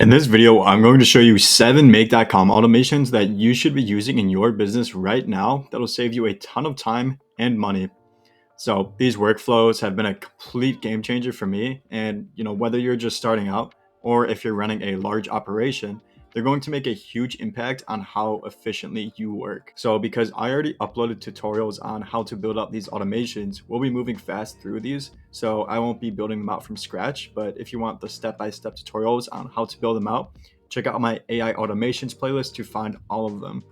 In this video, I'm going to show you 7 Make.com automations that you should be using in your business right now that'll save you a ton of time and money. So these workflows have been a complete game changer for me. And whether you're just starting out or if you're running a large operation, they're going to make a huge impact on how efficiently you work. So because I already uploaded tutorials on how to build up these automations, we'll be moving fast through these. So I won't be building them out from scratch, but if you want the step-by-step tutorials on how to build them out, check out my AI automations playlist to find all of them.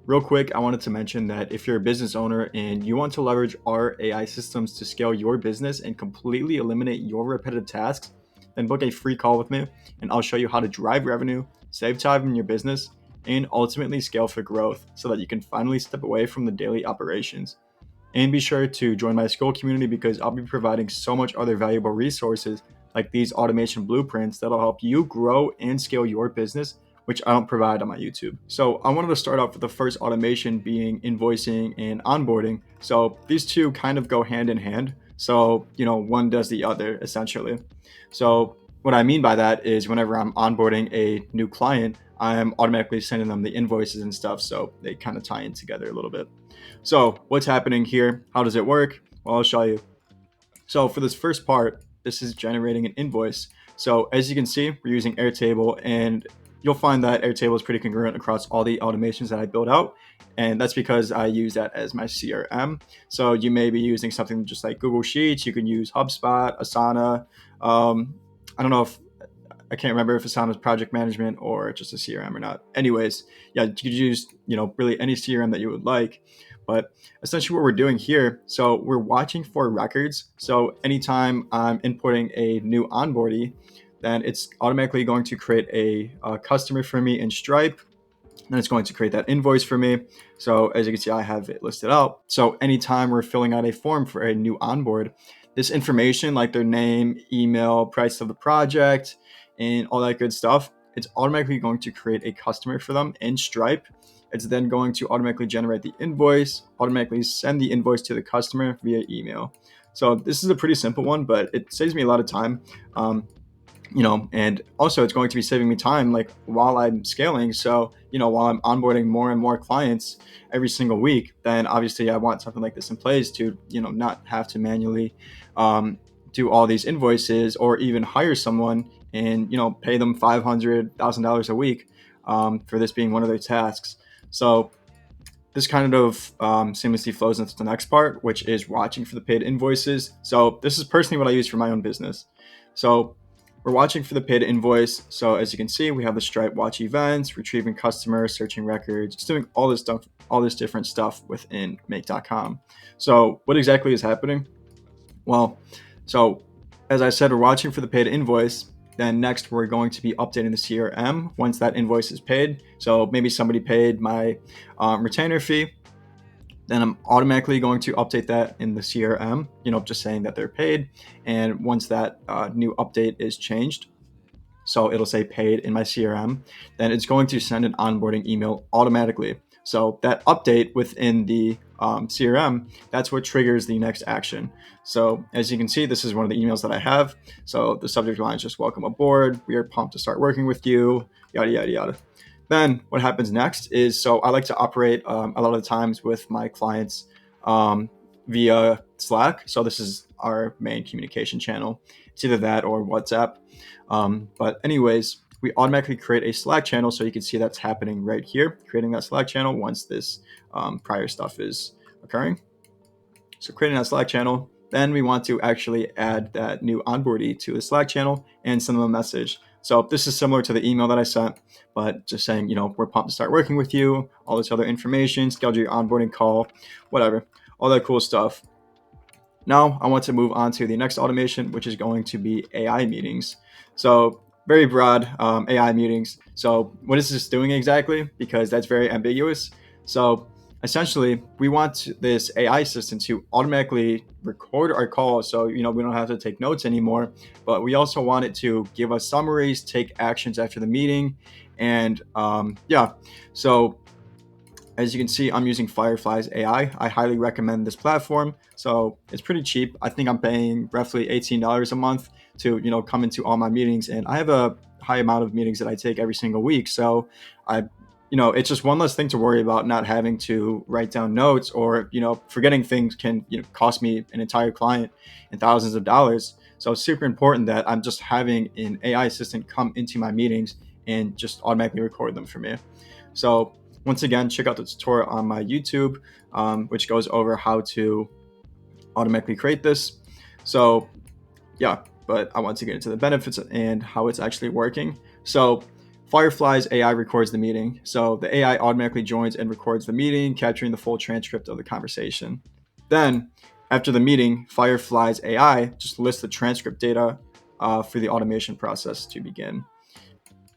Real quick, I wanted to mention that if you're a business owner and you want to leverage our AI systems to scale your business and completely eliminate your repetitive tasks, then book a free call with me and I'll show you how to drive revenue, save time in your business, and ultimately scale for growth so that you can finally step away from the daily operations. And be sure to join my school community because I'll be providing so much other valuable resources like these automation blueprints that'll help you grow and scale your business, which I don't provide on my YouTube. So I wanted to start off with the first automation being invoicing and onboarding. So these two kind of go hand in hand. So, one does the other essentially. So what I mean by that is whenever I'm onboarding a new client, I'm automatically sending them the invoices and stuff. So they kind of tie in together a little bit. So what's happening here? How does it work? Well, I'll show you. So for this first part, this is generating an invoice. So as you can see, we're using Airtable, and you'll find that Airtable is pretty congruent across all the automations that I build out. And that's because I use that as my CRM. So you may be using something just like Google Sheets. You can use HubSpot, Asana. I don't know if I can't remember if Asana is project management or just a CRM or not. Anyways, yeah, you could use, really any CRM that you would like. But essentially what we're doing here, so we're watching for records. So anytime I'm importing a new onboardee, then it's automatically going to create a customer for me in Stripe. Then it's going to create that invoice for me. So as you can see, I have it listed out. So anytime we're filling out a form for a new onboard, this information like their name, email, price of the project, and all that good stuff, it's automatically going to create a customer for them in Stripe. It's then going to automatically generate the invoice, automatically send the invoice to the customer via email. So this is a pretty simple one, but it saves me a lot of time. And also it's going to be saving me time like while I'm scaling. So, while I'm onboarding more and more clients every single week, then obviously I want something like this in place to, not have to manually do all these invoices or even hire someone and, pay them $500,000 a week for this being one of their tasks. So this kind of seamlessly flows into the next part, which is watching for the paid invoices. So this is personally what I use for my own business. So we're watching for the paid invoice. So as you can see, we have the Stripe watch events, retrieving customers, searching records, just doing all this stuff, all this different stuff within Make.com. So what exactly is happening? Well, so as I said, we're watching for the paid invoice. Then next, we're going to be updating the CRM once that invoice is paid. So maybe somebody paid my retainer fee. Then I'm automatically going to update that in the CRM, just saying that they're paid. And once that new update is changed, so it'll say paid in my CRM, then it's going to send an onboarding email automatically. So that update within the CRM, that's what triggers the next action. So as you can see, this is one of the emails that I have. So the subject line is just welcome aboard. We are pumped to start working with you, yada, yada, yada. Then what happens next is, so I like to operate a lot of the times with my clients via Slack. So this is our main communication channel. It's either that or WhatsApp. But anyways, we automatically create a Slack channel. So you can see that's happening right here, creating that Slack channel once this prior stuff is occurring. So creating that Slack channel, then we want to actually add that new onboardee to the Slack channel and send them a message. So this is similar to the email that I sent, but just saying, we're pumped to start working with you, all this other information, schedule your onboarding call, whatever, all that cool stuff. Now I want to move on to the next automation, which is going to be AI meetings. So very broad AI meetings. So what is this doing exactly? Because that's very ambiguous. So essentially, we want this AI assistant to automatically record our calls. So, we don't have to take notes anymore, but we also want it to give us summaries, take actions after the meeting. And so as you can see, I'm using Firefly's AI. I highly recommend this platform. So it's pretty cheap. I think I'm paying roughly $18 a month to, come into all my meetings. And I have a high amount of meetings that I take every single week. So it's just one less thing to worry about, not having to write down notes, or, forgetting things can, cost me an entire client and thousands of dollars. So it's super important that I'm just having an AI assistant come into my meetings and just automatically record them for me. So once again, check out the tutorial on my YouTube, which goes over how to automatically create this. So yeah, but I want to get into the benefits and how it's actually working. So Firefly's AI records the meeting. So the AI automatically joins and records the meeting, capturing the full transcript of the conversation. Then, after the meeting, Firefly's AI just lists the transcript data for the automation process to begin.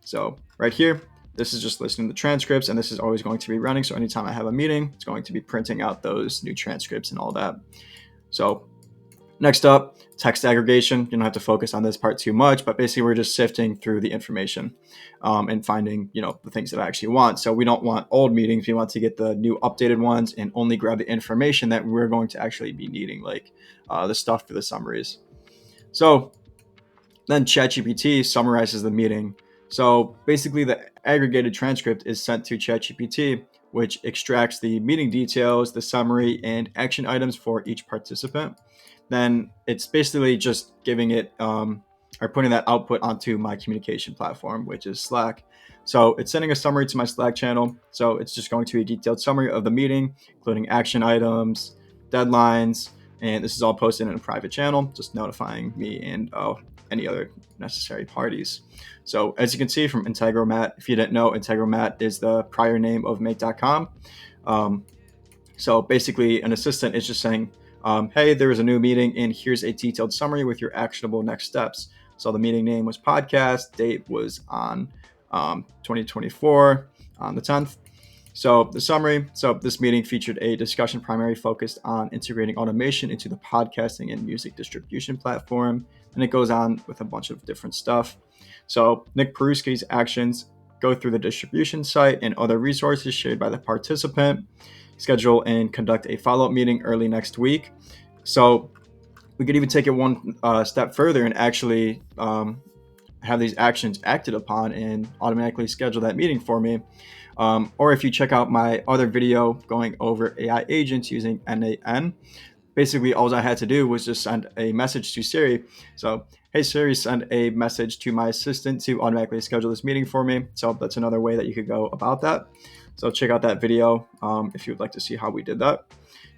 So right here, this is just listing the transcripts, and this is always going to be running. So anytime I have a meeting, it's going to be printing out those new transcripts and all that. So next up, text aggregation. You don't have to focus on this part too much, but basically we're just sifting through the information and finding, the things that I actually want. So we don't want old meetings. We want to get the new updated ones and only grab the information that we're going to actually be needing, like the stuff for the summaries. So then ChatGPT summarizes the meeting. So basically the aggregated transcript is sent to ChatGPT, which extracts the meeting details, the summary, and action items for each participant. Then it's basically just giving it or putting that output onto my communication platform, which is Slack. So it's sending a summary to my Slack channel. So it's just going to be a detailed summary of the meeting, including action items, deadlines, and this is all posted in a private channel, just notifying me and any other necessary parties. So as you can see from Integromat, if you didn't know, Integromat is the prior name of Make.com. So basically an assistant is just saying, hey, there is a new meeting and here's a detailed summary with your actionable next steps. So the meeting name was podcast, date was on 2024 on the 10th. So the summary, so this meeting featured a discussion primarily focused on integrating automation into the podcasting and music distribution platform. And it goes on with a bunch of different stuff. So Nick Peruski's actions go through the distribution site and other resources shared by the participant, schedule and conduct a follow-up meeting early next week. So we could even take it one step further and actually have these actions acted upon and automatically schedule that meeting for me. Or if you check out my other video going over AI agents using NAN, basically all I had to do was just send a message to Siri. So, hey Siri, send a message to my assistant to automatically schedule this meeting for me. So that's another way that you could go about that. So check out that video if you would like to see how we did that.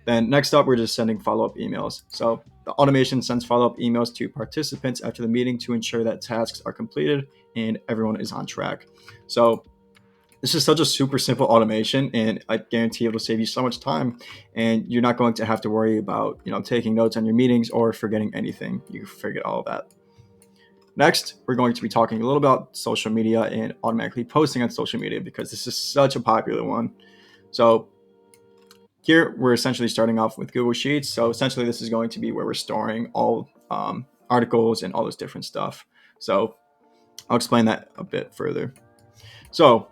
Then next up, we're just sending follow-up emails. So the automation sends follow-up emails to participants after the meeting to ensure that tasks are completed and everyone is on track. So this is such a super simple automation, and I guarantee it'll save you so much time, and you're not going to have to worry about taking notes on your meetings or forgetting anything. You can forget all of that. Next, we're going to be talking a little about social media and automatically posting on social media, because this is such a popular one. So here we're essentially starting off with Google Sheets. So essentially this is going to be where we're storing all articles and all this different stuff. So I'll explain that a bit further. So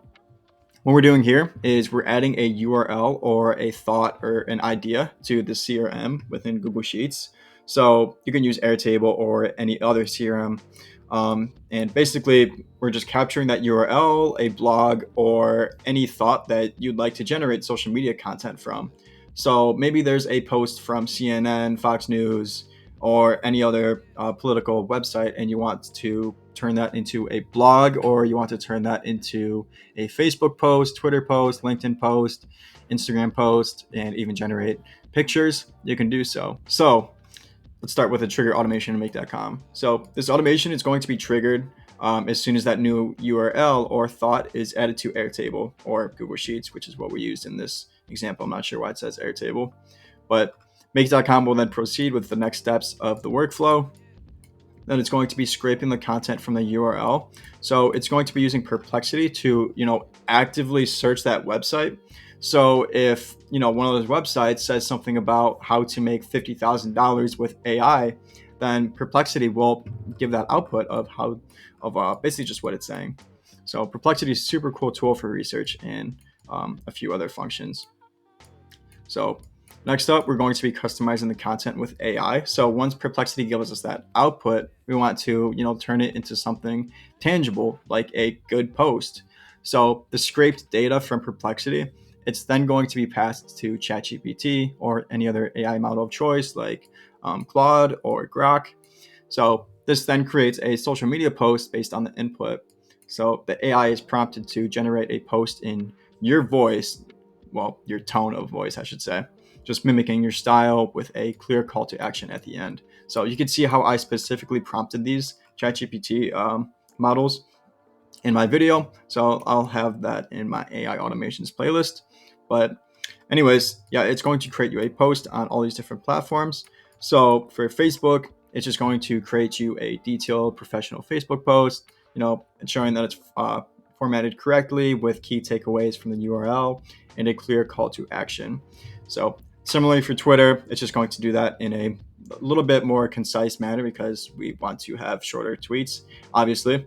what we're doing here is we're adding a URL or a thought or an idea to the CRM within Google Sheets. So you can use Airtable or any other CRM. And basically, we're just capturing that URL, a blog, or any thought that you'd like to generate social media content from. So maybe there's a post from CNN, Fox News, or any other political website, and you want to turn that into a blog, or you want to turn that into a Facebook post, Twitter post, LinkedIn post, Instagram post, and even generate pictures, you can do so. So let's start with a trigger automation in Make.com. So this automation is going to be triggered as soon as that new URL or thought is added to Airtable or Google Sheets, which is what we used in this example. I'm not sure why it says Airtable, but Make.com will then proceed with the next steps of the workflow. Then it's going to be scraping the content from the URL. So it's going to be using Perplexity to, actively search that website. So if, one of those websites says something about how to make $50,000 with AI, then Perplexity will give that output of basically just what it's saying. So Perplexity is a super cool tool for research and a few other functions. So Next up, we're going to be customizing the content with AI. So once Perplexity gives us that output, we want to, turn it into something tangible, like a good post. So the scraped data from Perplexity, it's then going to be passed to ChatGPT or any other AI model of choice, like Claude or Grok. So this then creates a social media post based on the input. So the AI is prompted to generate a post in your voice, well, your tone of voice, I should say, just mimicking your style with a clear call to action at the end. So you can see how I specifically prompted these ChatGPT models in my video. So I'll have that in my AI automations playlist. But anyways, yeah, it's going to create you a post on all these different platforms. So for Facebook, it's just going to create you a detailed professional Facebook post, ensuring that it's formatted correctly with key takeaways from the URL and a clear call to action. So similarly for Twitter, it's just going to do that in a little bit more concise manner because we want to have shorter tweets, obviously.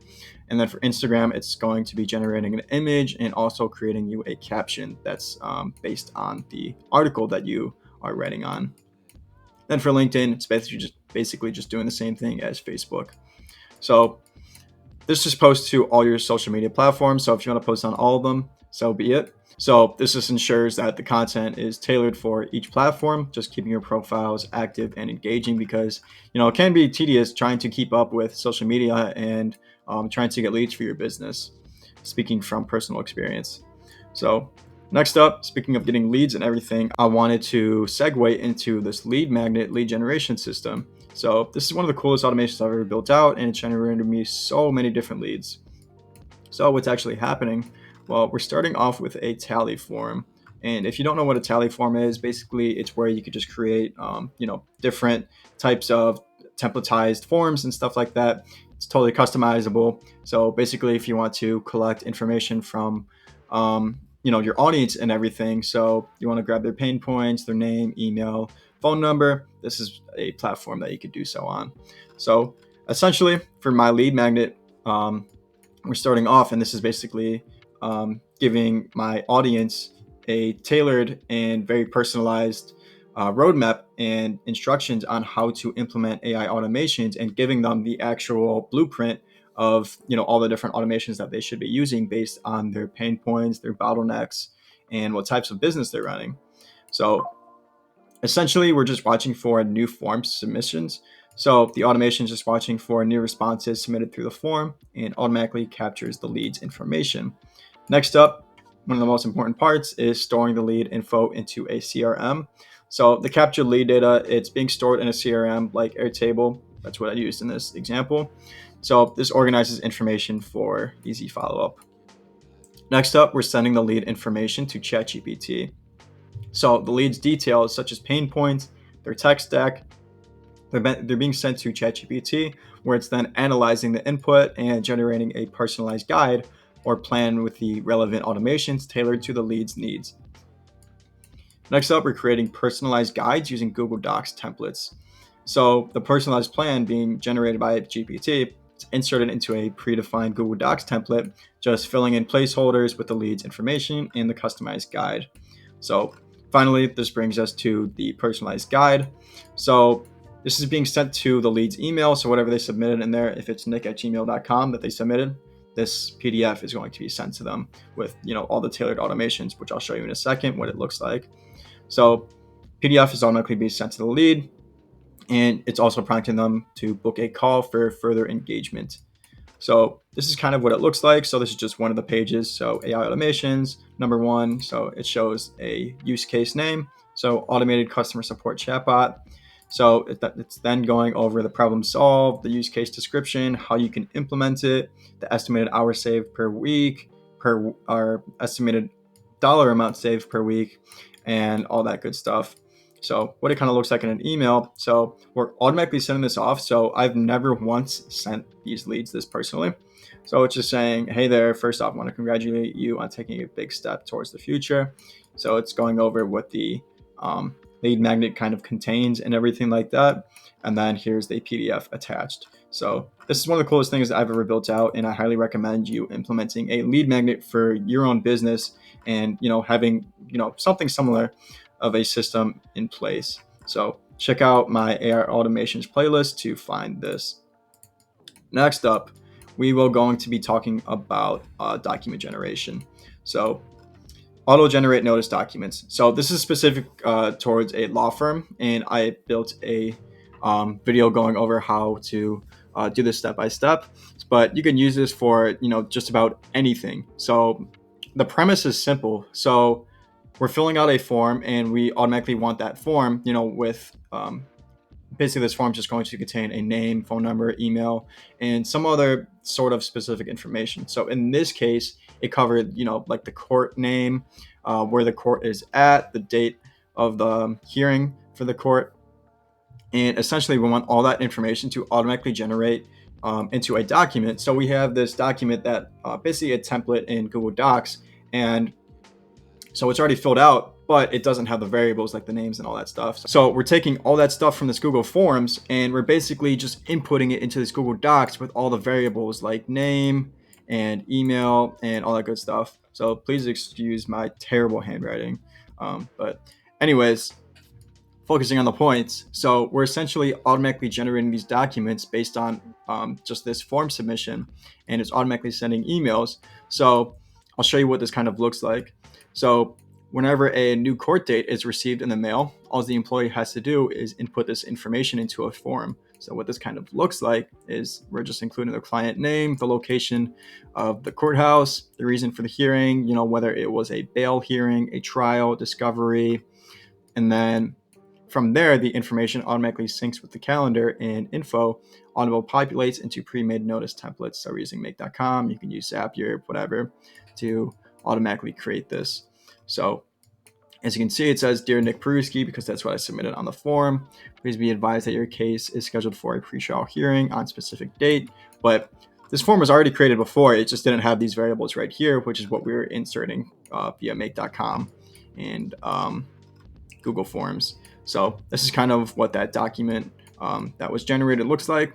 And then for Instagram, it's going to be generating an image and also creating you a caption that's based on the article that you are writing on. Then for LinkedIn, it's basically just doing the same thing as Facebook. So this just posts to all your social media platforms. So if you want to post on all of them, so be it. So this just ensures that the content is tailored for each platform, just keeping your profiles active and engaging because, it can be tedious trying to keep up with social media and trying to get leads for your business, speaking from personal experience. So next up, speaking of getting leads and everything, I wanted to segue into this lead magnet lead generation system. So this is one of the coolest automations I've ever built out, and it's generated me so many different leads. So what's actually happening? Well, we're starting off with a tally form. And if you don't know what a tally form is, basically it's where you could just create, different types of templatized forms and stuff like that. It's totally customizable. So basically, if you want to collect information from, your audience and everything, so you want to grab their pain points, their name, email, phone number, this is a platform that you could do so on. So essentially, for my lead magnet, we're starting off, and this is basically giving my audience a tailored and very personalized roadmap and instructions on how to implement AI automations and giving them the actual blueprint of all the different automations that they should be using based on their pain points, their bottlenecks, and what types of business they're running. So essentially, we're just watching for new form submissions. So the automation is just watching for new responses submitted through the form and automatically captures the lead's information. Next up, one of the most important parts is storing the lead info into a CRM. So the captured lead data, it's being stored in a CRM like Airtable. That's what I used in this example. So this organizes information for easy follow-up. Next up, we're sending the lead information to ChatGPT. So the lead's details, such as pain points, their tech stack, they're being sent to ChatGPT, where it's then analyzing the input and generating a personalized guide or plan with the relevant automations tailored to the lead's needs. Next up, we're creating personalized guides using Google Docs templates. So the personalized plan being generated by GPT is inserted into a predefined Google Docs template, just filling in placeholders with the lead's information and the customized guide. So finally, this brings us to the personalized guide. So this is being sent to the lead's email. So whatever they submitted in there, if it's nick@gmail.com that they submitted, this PDF is going to be sent to them with all the tailored automations, which I'll show you in a second what it looks like. So PDF is automatically being sent to the lead, and it's also prompting them to book a call for further engagement. So this is kind of what it looks like. So this is just one of the pages. So AI automations, number one. So it shows a use case name. So automated customer support chatbot. So it's then going over the problem solved, the use case description, how you can implement it, the estimated hours saved per week, our estimated dollar amount saved per week, and all that good stuff. So what it kind of looks like in an email. So we're automatically sending this off. So I've never once sent these leads this personally. So it's just saying, hey there, first off, I want to congratulate you on taking a big step towards the future. So it's going over what the lead magnet kind of contains and everything like that. And then here's the PDF attached. So this is one of the coolest things that I've ever built out, and I highly recommend you implementing a lead magnet for your own business and having something similar of a system in place. So check out my AI automations playlist to find this. Next up, we will going to be talking about document generation. So auto generate notice documents. So this is specific towards a law firm, and I built a video going over how to do this step by step. But you can use this for just about anything. So the premise is simple. So we're filling out a form, and we automatically want that form, with basically this form is just going to contain a name, phone number, email, and some other sort of specific information. So in this case, it covered, like the court name, where the court is at, the date of the hearing for the court. And essentially, we want all that information to automatically generate into a document. So we have this document that basically a template in Google Docs, and so it's already filled out, but it doesn't have the variables like the names and all that stuff. So we're taking all that stuff from this Google Forms, and we're basically just inputting it into this Google Docs with all the variables like name and email and all that good stuff. So please excuse my terrible handwriting. But anyways, focusing on the points. So we're essentially automatically generating these documents based on just this form submission, and it's automatically sending emails. So I'll show you what this kind of looks like. So whenever a new court date is received in the mail, all the employee has to do is input this information into a form. So what this kind of looks like is we're just including the client name, the location of the courthouse, the reason for the hearing, whether it was a bail hearing, a trial, discovery, and then from there, the information automatically syncs with the calendar, and info auto populates into pre-made notice templates. So we're using make.com. You can use Zapier, whatever, to automatically create this. So as you can see, it says, Dear Nick Peruski, because that's what I submitted on the form. Please be advised that your case is scheduled for a pre-trial hearing on specific date. But this form was already created before. It just didn't have these variables right here, which is what we were inserting via make.com and Google Forms. So this is kind of what that document that was generated looks like.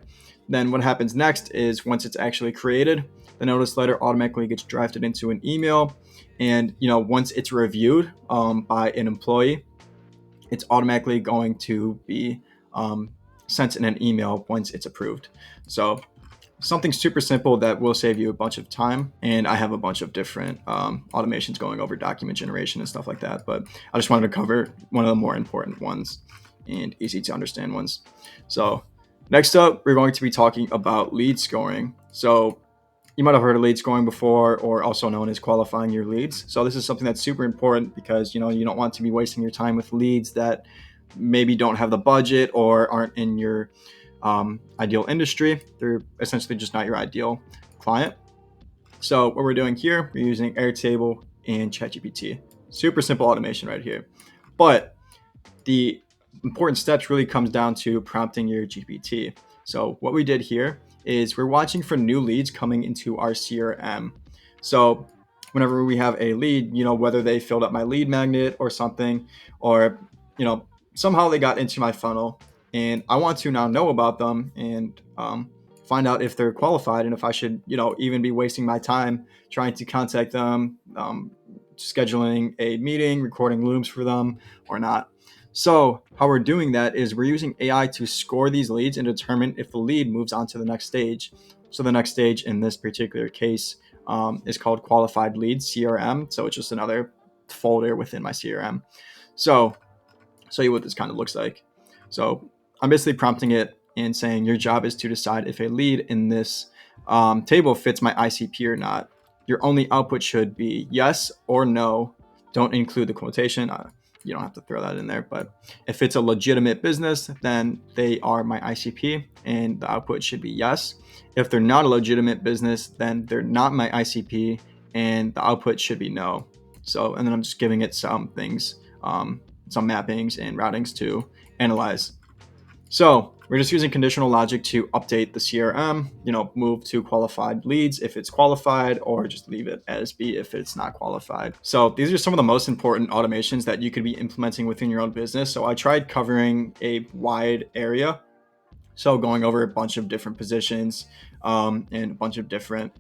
Then what happens next is once it's actually created, the notice letter automatically gets drafted into an email. And once it's reviewed by an employee, it's automatically going to be sent in an email once it's approved. So something super simple that will save you a bunch of time. And I have a bunch of different automations going over document generation and stuff like that. But I just wanted to cover one of the more important ones and easy to understand ones. So next up, we're going to be talking about lead scoring. So you might have heard of lead scoring before, or also known as qualifying your leads. So this is something that's super important because you don't want to be wasting your time with leads that maybe don't have the budget or aren't in your ideal industry. They're essentially just not your ideal client. So what we're doing here, we're using Airtable and ChatGPT. Super simple automation right here. But the important steps really comes down to prompting your GPT. So what we did here is we're watching for new leads coming into our CRM. So whenever we have a lead, whether they filled up my lead magnet or something, or, somehow they got into my funnel, and I want to now know about them and find out if they're qualified and if I should, even be wasting my time trying to contact them, scheduling a meeting, recording looms for them or not. So how we're doing that is we're using AI to score these leads and determine if the lead moves on to the next stage. So the next stage in this particular case is called qualified leads, CRM. So it's just another folder within my CRM. So I'll show you what this kind of looks like. So I'm basically prompting it and saying your job is to decide if a lead in this table fits my ICP or not. Your only output should be yes or no. Don't include the quotation. You don't have to throw that in there. But if it's a legitimate business, then they are my ICP and the output should be yes. If they're not a legitimate business, then they're not my ICP and the output should be no. So, and then I'm just giving it some things, some mappings and routings to analyze. So we're just using conditional logic to update the CRM, move to qualified leads if it's qualified, or just leave it as be if it's not qualified. So these are some of the most important automations that you could be implementing within your own business. So I tried covering a wide area. So going over a bunch of different positions and a bunch of different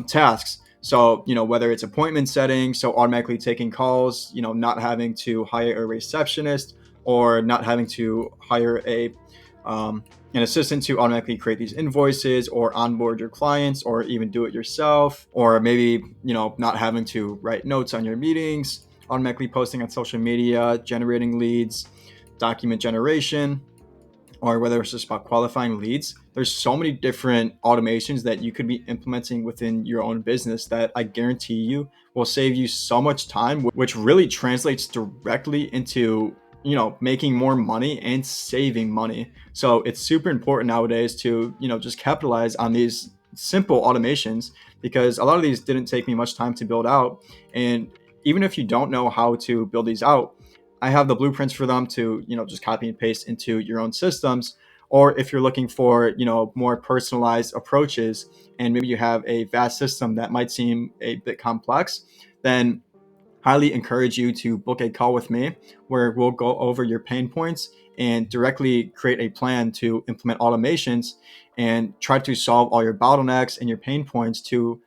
tasks. So, whether it's appointment setting, so automatically taking calls, not having to hire a receptionist or not having to hire an assistant to automatically create these invoices or onboard your clients or even do it yourself, or maybe, not having to write notes on your meetings, automatically posting on social media, generating leads, document generation, or whether it's just about qualifying leads. There's so many different automations that you could be implementing within your own business that I guarantee you will save you so much time, which really translates directly into, making more money and saving money. So it's super important nowadays to, just capitalize on these simple automations, because a lot of these didn't take me much time to build out. And even if you don't know how to build these out, I have the blueprints for them to, just copy and paste into your own systems. Or if you're looking for, more personalized approaches, and maybe you have a vast system that might seem a bit complex, then highly encourage you to book a call with me where we'll go over your pain points and directly create a plan to implement automations and try to solve all your bottlenecks and your pain points to,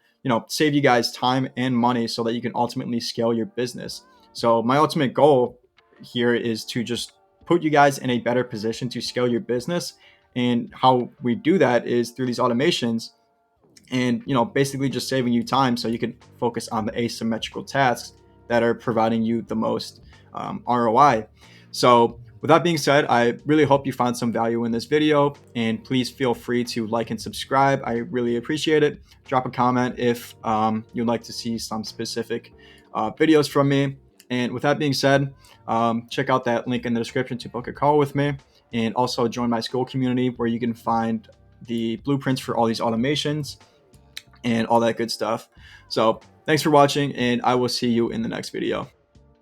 save you guys time and money so that you can ultimately scale your business. So my ultimate goal here is to just put you guys in a better position to scale your business. And how we do that is through these automations, and basically just saving you time so you can focus on the asymmetrical tasks that are providing you the most ROI. So with that being said, I really hope you found some value in this video, and please feel free to like and subscribe. I really appreciate it. Drop a comment if you'd like to see some specific videos from me. And with that being said, check out that link in the description to book a call with me, and also join my school community where you can find the blueprints for all these automations and all that good stuff. So thanks for watching, and I will see you in the next video.